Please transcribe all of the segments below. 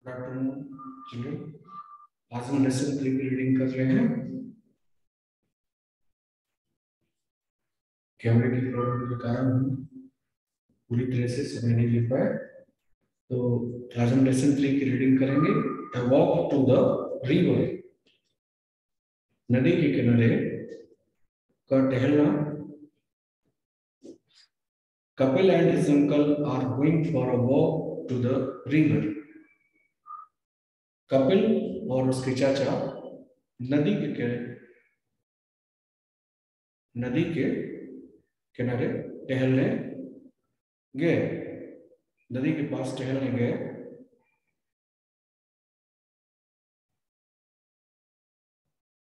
Children, आज हम lesson 3 की रीडिंग कर रहे हैं। कैमरे की प्रॉब्लम के कारण हम पूरी तरह से समय नहीं ले पाए, तो आज हम लेसन 3 की रीडिंग करेंगे। The walk to the river, नदी के किनारे का टहलना। Kapil and his uncle are going for a walk to the river. Kapil और उसके चाचा नदी के किनारे टहलने गए, नदी के पास टहलने गए।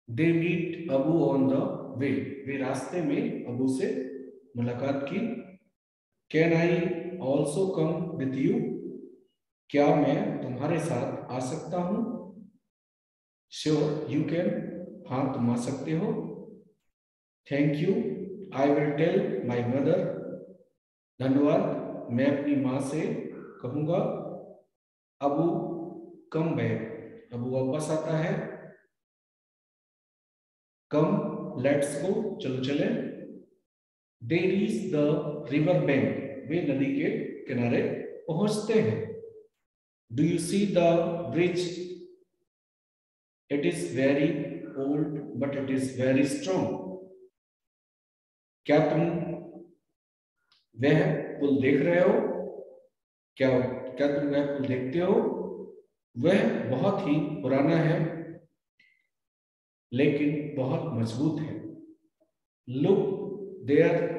They meet Abu on the way, वे रास्ते में अबू से मुलाकात की। Can I also come with you, क्या मैं तुम्हारे साथ आ सकता हूं? श्योर यू कैन, हाँ तुम आ सकते हो। Thank you, I will tell my mother, धन्यवाद, मैं अपनी माँ से कहूंगा। अबू कम बैक, अबू वापस आता है। कम लेट्स गो, चलो चले। They reach the river bank, वे नदी के किनारे पहुंचते हैं। Do you see the bridge, it is very old but it is very strong, क्या तुम वह पुल देख रहे हो? क्या क्या तुम वह पुल देखते हो? वह बहुत ही पुराना है लेकिन बहुत मजबूत है। लुक देयर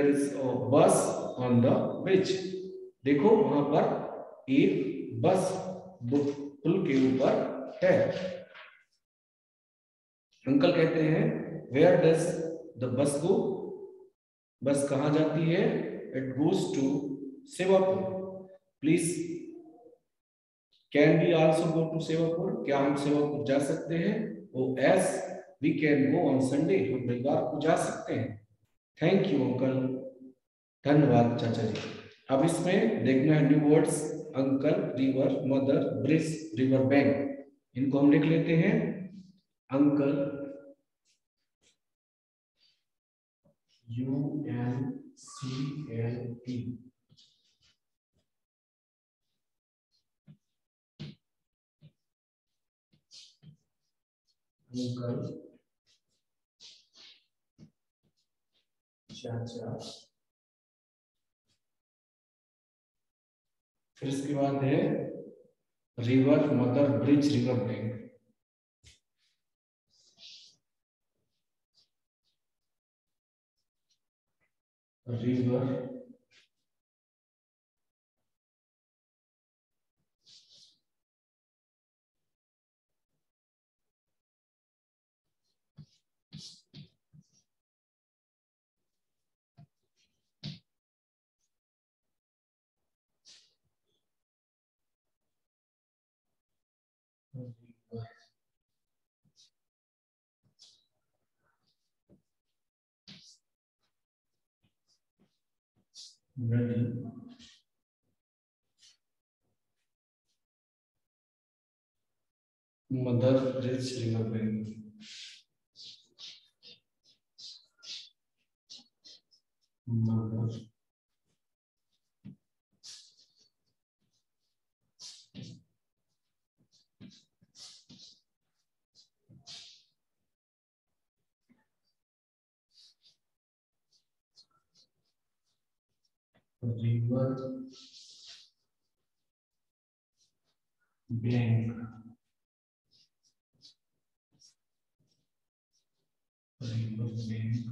इज अ बस ऑन द ब्रिज, देखो वहां पर एक बस पुल के ऊपर है। अंकल कहते हैं वेयर डज द बस गो, बस कहां जाती है? It goes to Sevapur, please can we also go to Sevapur, क्या हम सेवापुर जा सकते हैं? Oh yes we can go on Sunday, हम रविवार को जा सकते हैं। थैंक यू अंकल, धन्यवाद चाचा जी। अब इसमें देखना है new words, uncle, river, mother, bridge, river bank, इनको हम लिख लेते हैं। अंकल, UNCLE, अंकल, चाचा, फिर इसके बाद है river, mother, bridge, river bank. River, नदी, mother, bridge, river bank. Mother, river bank, river bank,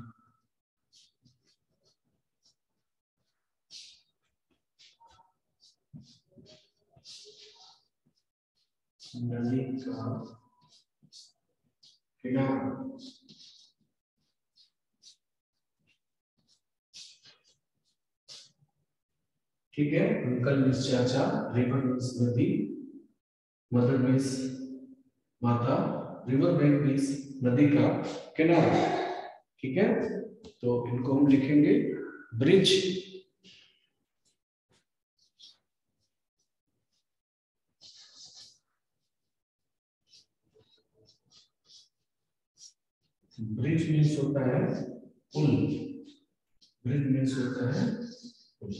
नदी का किनारा। ठीक है, अंकल मीन्स चाचा, रिवर मीन्स नदी, मदर मीन्स माता, रिवर बैंक मीन्स नदी का किनारा। ठीक है, तो इनको हम लिखेंगे ब्रिज, ब्रिज मीन्स होता है पुल, ब्रिज मीन्स होता है पुल।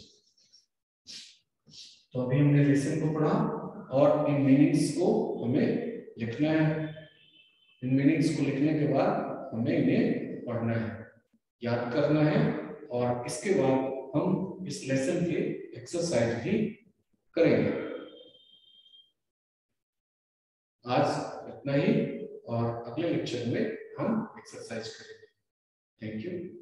तो अभी हमने लेसन को पढ़ा और इन मीनिंग्स को हमें लिखना है। इन मीनिंग्स को लिखने के बाद हमें इन्हें पढ़ना है, याद करना है, और इसके बाद हम इस लेसन के एक्सरसाइज भी करेंगे। आज इतना ही, और अगले लेक्चर में हम एक्सरसाइज करेंगे। Thank you.